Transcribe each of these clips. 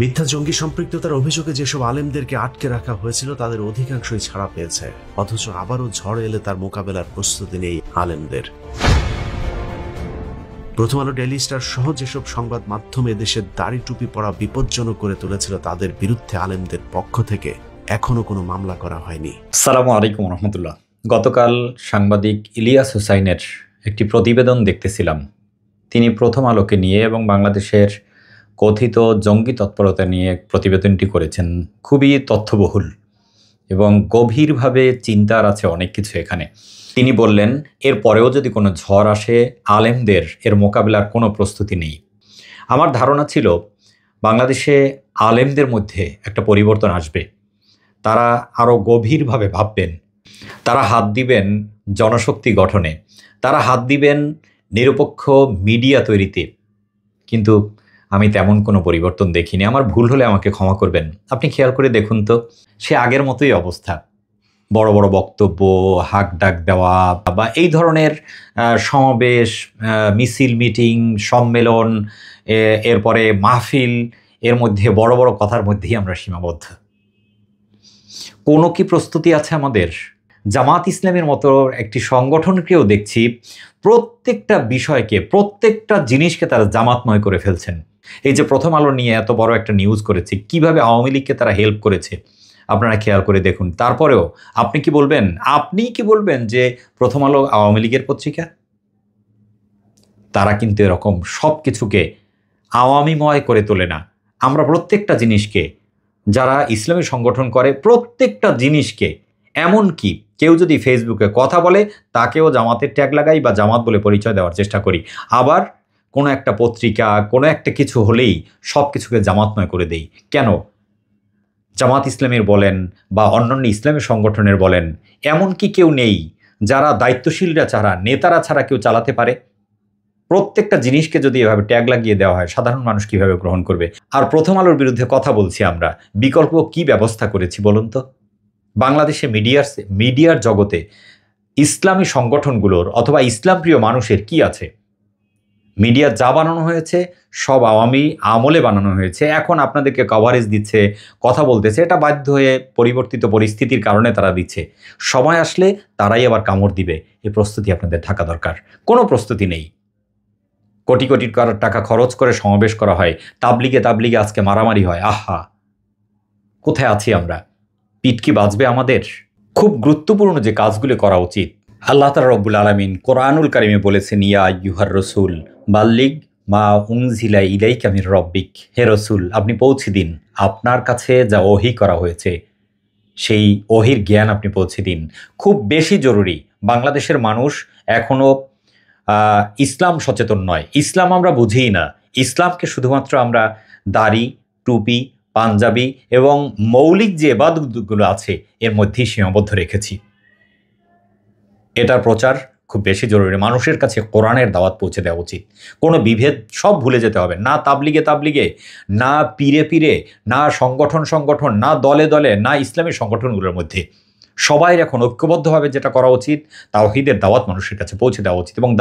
মিথ্যা জঙ্গি সম্পৃক্ততার অভিযোগে যেসব আলেমদেরকে আটকে রাখা হয়েছিল তাদের অধিকাংশই ছাড়া পেয়েছে, অথচ আবারও ঝড় এলে তার মোকাবেলার প্রস্তুতি নেই আলেমদের। প্রথম আলো, ডেইলি স্টার সহ যেসব সংবাদ মাধ্যম এদেশের দাড়ি টুপি পরা বিপজ্জনক করে তুলেছিল তাদের বিরুদ্ধে আলেমদের পক্ষ থেকে এখনো কোনো মামলা করা হয়নি। আসসালামু আলাইকুম রহমতুল্লাহ। গতকাল সাংবাদিক ইলিয়াস হুসাইনের একটি প্রতিবেদন দেখতেছিলাম। তিনি প্রথম আলোকে নিয়ে এবং বাংলাদেশের কথিত জঙ্গি তৎপরতা নিয়ে প্রতিবেদনটি করেছেন। খুবই তথ্যবহুল এবং গভীরভাবে চিন্তার আছে অনেক কিছু এখানে। তিনি বললেন, এর পরেও যদি কোনো ঝড় আসে, আলেমদের এর মোকাবিলার কোনো প্রস্তুতি নেই। আমার ধারণা ছিল বাংলাদেশে আলেমদের মধ্যে একটা পরিবর্তন আসবে। তারা আরও গভীরভাবে ভাববেন, তারা হাত দিবেন জনশক্তি গঠনে, তারা হাত দিবেন নিরপেক্ষ মিডিয়া তৈরিতে। কিন্তু আমি তেমন কোনো পরিবর্তন দেখিনি। আমার ভুল হলে আমাকে ক্ষমা করবেন। আপনি খেয়াল করে দেখুন তো, সে আগের মতোই অবস্থা। বড় বড় বক্তব্য, হাক ডাক দেওয়া বা এই ধরনের সমাবেশ, মিছিল, মিটিং, সম্মেলন, এরপরে মাহফিল, এর মধ্যে বড় বড় কথার মধ্যেই আমরা সীমাবদ্ধ। কোনো কি প্রস্তুতি আছে আমাদের? জামাত ইসলামের মতো একটি সংগঠনকেও দেখছি প্রত্যেকটা বিষয়কে, প্রত্যেকটা জিনিসকে তারা জামাতময় করে ফেলছেন। এই যে প্রথম আলো নিয়ে এত বড় একটা নিউজ করেছে, কিভাবে আওয়ামী লীগকে তারা হেল্প করেছে আপনারা খেয়াল করে দেখুন। তারপরেও আপনি কি বলবেন যে প্রথম আলো আওয়ামী লীগের পত্রিকা? তারা কিন্তু এরকম সব কিছুকে আওয়ামীময় করে তোলে না। আমরা প্রত্যেকটা জিনিসকে, যারা ইসলামী সংগঠন করে প্রত্যেকটা জিনিসকে, এমনকি কেউ যদি ফেসবুকে কথা বলে তাকেও জামাতের ট্যাগ লাগাই বা জামাত বলে পরিচয় দেওয়ার চেষ্টা করি। আবার কোনো একটা পত্রিকা, কোনো একটা কিছু হলেই সব কিছুকে জামাতময় করে দেই। কেন? জামাত ইসলামের বলেন বা অন্যান্য ইসলামী সংগঠনের বলেন, এমন কি কেউ নেই যারা দায়িত্বশীলরা ছাড়া, নেতারা ছাড়া কেউ চালাতে পারে? প্রত্যেকটা জিনিসকে যদি এভাবে ট্যাগ লাগিয়ে দেওয়া হয়, সাধারণ মানুষ কিভাবে গ্রহণ করবে? আর প্রথম আলোর বিরুদ্ধে কথা বলছি আমরা, বিকল্প কি ব্যবস্থা করেছি বলুন তো? বাংলাদেশে মিডিয়ার জগতে ইসলামী সংগঠনগুলোর অথবা ইসলাম প্রিয় মানুষের কি আছে? মিডিয়া যা বানানো হয়েছে সব আওয়ামী আমলে বানানো হয়েছে। এখন আপনাদেরকে কভারেজ দিচ্ছে, কথা বলতেছে, এটা বাধ্য হয়ে পরিবর্তিত পরিস্থিতির কারণে তারা দিচ্ছে। সময় আসলে তারাই আবার কামড় দিবে। এই প্রস্তুতি আপনাদের থাকা দরকার। কোনো প্রস্তুতি নেই। কোটি কোটি টাকা খরচ করে সমাবেশ করা হয়, তাবলিগে আজকে মারামারি হয়। আহা, কোথায় আছি আমরা? পিঠ কি বাঁচবে আমাদের? খুব গুরুত্বপূর্ণ যে কাজগুলো করা উচিত। আল্লাহ তাআলা রব্বুল আলামিন কোরআনুল কারিমে বলেছেন, ইয়া আইয়ুহার রাসূল বাল্লিগ মা উনজিলা ইলাইকা মির রব্বিক। হে রাসূল, আপনি পৌঁছে দিন আপনার কাছে যা ওহী করা হয়েছে, সেই ওহীর জ্ঞান আপনি পৌঁছে দিন। খুব বেশি জরুরি। বাংলাদেশের মানুষ এখনও ইসলাম সচেতন নয়। ইসলাম আমরা বুঝিই না। ইসলামকে শুধুমাত্র আমরা দাড়ি, টুপি, পাঞ্জাবি এবং মৌলিক যে ইবাদতগুলো আছে এর মধ্যেই সীমাবদ্ধ রেখেছি। এটার প্রচার খুব বেশি জরুরি। মানুষের কাছে কোরআনের দাওয়াত পৌঁছে দেওয়া উচিত। কোনো বিভেদ সব ভুলে যেতে হবে। না তাবলিগে, না পীরে, না সংগঠন, না দলে, না ইসলামী সংগঠনগুলোর মধ্যে। সবাই এখন ঐক্যবদ্ধভাবে যেটা করা উচিত, তাওহীদের দাওয়াত মানুষের কাছে পৌঁছে দেওয়া উচিত এবং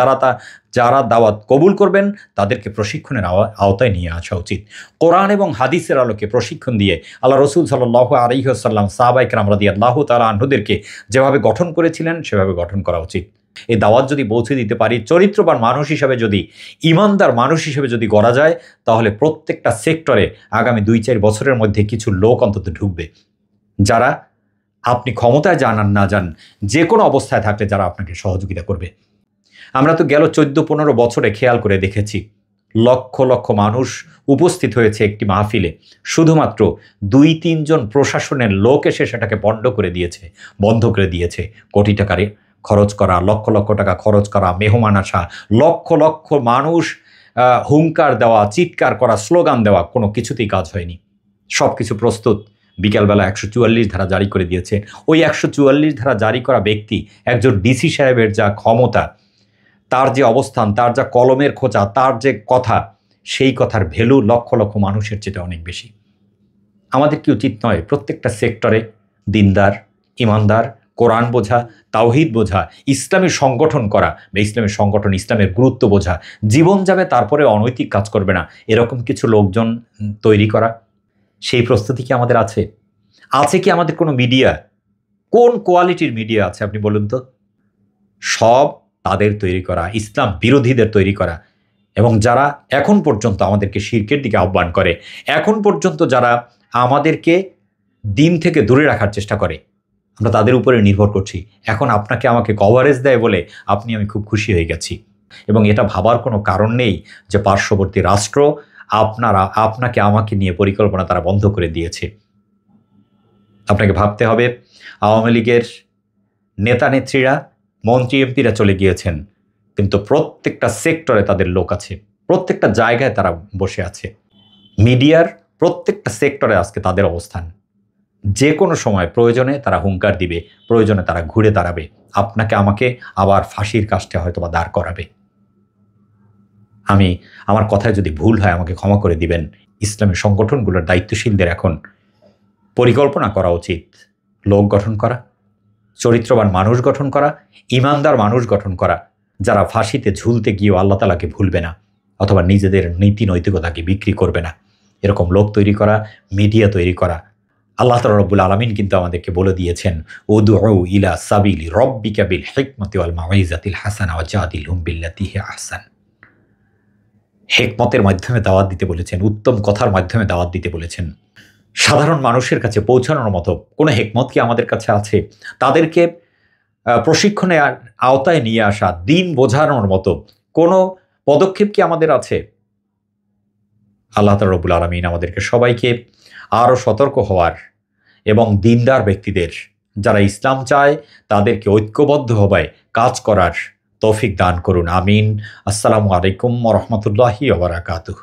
যারা দাওয়াত কবুল করবেন তাদেরকে প্রশিক্ষণের আওতায় নিয়ে আসা উচিত। কোরআন এবং হাদিসের আলোকে প্রশিক্ষণ দিয়ে আল্লাহ রসুল সাল্লাল্লাহু আলাইহি ওয়াসাল্লাম সাহাবায়ে কেরাম রাদিয়াল্লাহু তাআলা আনহুদেরকে যেভাবে গঠন করেছিলেন সেভাবে গঠন করা উচিত। এই দাওয়াত যদি পৌঁছে দিতে পারি, চরিত্রবান মানুষ হিসেবে যদি, ইমানদার মানুষ হিসেবে যদি গড়া যায়, তাহলে প্রত্যেকটা সেক্টরে আগামী 2-4 বছরের মধ্যে কিছু লোক অন্তত ঢুকবে, যারা আপনি ক্ষমতায় যান আর না যান, যে কোনো অবস্থায় থাকলে যারা আপনাকে সহযোগিতা করবে। আমরা তো গেল 14-15 বছরে খেয়াল করে দেখেছি, লক্ষ লক্ষ মানুষ উপস্থিত হয়েছে একটি মাহফিলে, শুধুমাত্র 2-3 জন প্রশাসনের লোক এসে সেটাকে বন্ধ করে দিয়েছে। কোটি টাকা খরচ করা, লক্ষ লক্ষ টাকা খরচ করা, মেহমান আসা, লক্ষ লক্ষ মানুষ হুঙ্কার দেওয়া, চিৎকার করা, স্লোগান দেওয়া, কোনো কিছুতেই কাজ হয়নি। সব কিছু প্রস্তুত। বিকালবেলা 144 ধারা জারি করে দিয়েছে। ওই 144 ধারা জারি করা ব্যক্তি, একজন ডিসি সাহেবের যা ক্ষমতা, তার যে অবস্থান, তার যা কলমের খোঁচা, তার যে কথা, সেই কথার ভ্যালু লক্ষ লক্ষ মানুষের চেয়ে অনেক বেশি। আমাদের কি উচিত নয় প্রত্যেকটা সেক্টরে দিনদার, ইমানদার, কোরআন বোঝা, তাওহীদ বোঝা, ইসলামী সংগঠন করা বা ইসলামী সংগঠন, ইসলামের গুরুত্ব বোঝা, জীবন যাবে তারপরে অনৈতিক কাজ করবে না, এরকম কিছু লোকজন তৈরি করা? সেই প্রস্তুতি কি আমাদের আছে? আছে কি আমাদের কোনো মিডিয়া? কোন কোয়ালিটির মিডিয়া আছে আপনি বলুন তো? সব তাদের তৈরি করা, ইসলাম বিরোধীদের তৈরি করা, এবং যারা এখন পর্যন্ত আমাদেরকে শিরকের দিকে আহ্বান করে, এখন পর্যন্ত যারা আমাদেরকে দিন থেকে দূরে রাখার চেষ্টা করে, আমরা তাদের উপরে নির্ভর করছি। এখন আপনাকে আমাকে কভারেজ দেয় বলে আমি খুব খুশি হয়ে গেছি, এবং এটা ভাবার কোনো কারণ নেই যে পার্শ্ববর্তী রাষ্ট্র আপনাকে আমাকে নিয়ে পরিকল্পনা তারা বন্ধ করে দিয়েছে। আপনাকে ভাবতে হবে, আওয়ামী লীগের নেতা নেত্রীরা, মন্ত্রী এমপিরা চলে গিয়েছেন, কিন্তু প্রত্যেকটা সেক্টরে তাদের লোক আছে, প্রত্যেকটা জায়গায় তারা বসে আছে। মিডিয়ার প্রত্যেকটা সেক্টরে আজকে তাদের অবস্থান। যে কোনো সময় প্রয়োজনে তারা হুঙ্কার দিবে, প্রয়োজনে তারা ঘুরে দাঁড়াবে, আপনাকে আমাকে আবার ফাঁসির কাস্টে হয়তো বা দাঁড় করাবে। আমার কথায় যদি ভুল হয় আমাকে ক্ষমা করে দিবেন। ইসলামী সংগঠনগুলোর দায়িত্বশীলদের এখন পরিকল্পনা করা উচিত, লোক গঠন করা, চরিত্রবান মানুষ গঠন করা, ইমানদার মানুষ গঠন করা, যারা ফাঁসিতে ঝুলতে গিয়েও আল্লাহ তাআলাকে ভুলবে না, অথবা নিজেদের নীতি নৈতিকতাকে বিক্রি করবে না, এরকম লোক তৈরি করা, মিডিয়া তৈরি করা। আল্লাহ তাআলা রব্বুল আলামিন কিন্তু আমাদেরকে বলে দিয়েছেন, উদউ ইলা সাবিলি রব্বিকা বিল হিকমতি ওয়াল মাউইজাতিল হাসানা ওয়াজাদিলহুম বিল্লাতি হিয়া আহসান। হিকমতের মাধ্যমে দাওয়াত দিতে বলেছেন, উত্তম কথার মাধ্যমে দাওয়াত দিতে বলেছেন। সাধারণ মানুষের কাছে পৌঁছানোর মতো কোনো হিকমত কি আমাদের কাছে আছে? তাদেরকে প্রশিক্ষণের আওতায় নিয়ে আসা, দিন বোঝানোর মতো কোনো পদক্ষেপ কি আমাদের আছে? আল্লাহ তাআলা রব্বুল আলামিন আমাদেরকে সবাইকে আরও সতর্ক হওয়ার এবং দিনদার ব্যক্তিদের, যারা ইসলাম চায় তাদেরকে ঐক্যবদ্ধভাবে কাজ করার তৌফিক দান করুন। আমিন। আসসালামু আলাইকুম ওয়া রাহমাতুল্লাহি ওয়া বারাকাতুহু।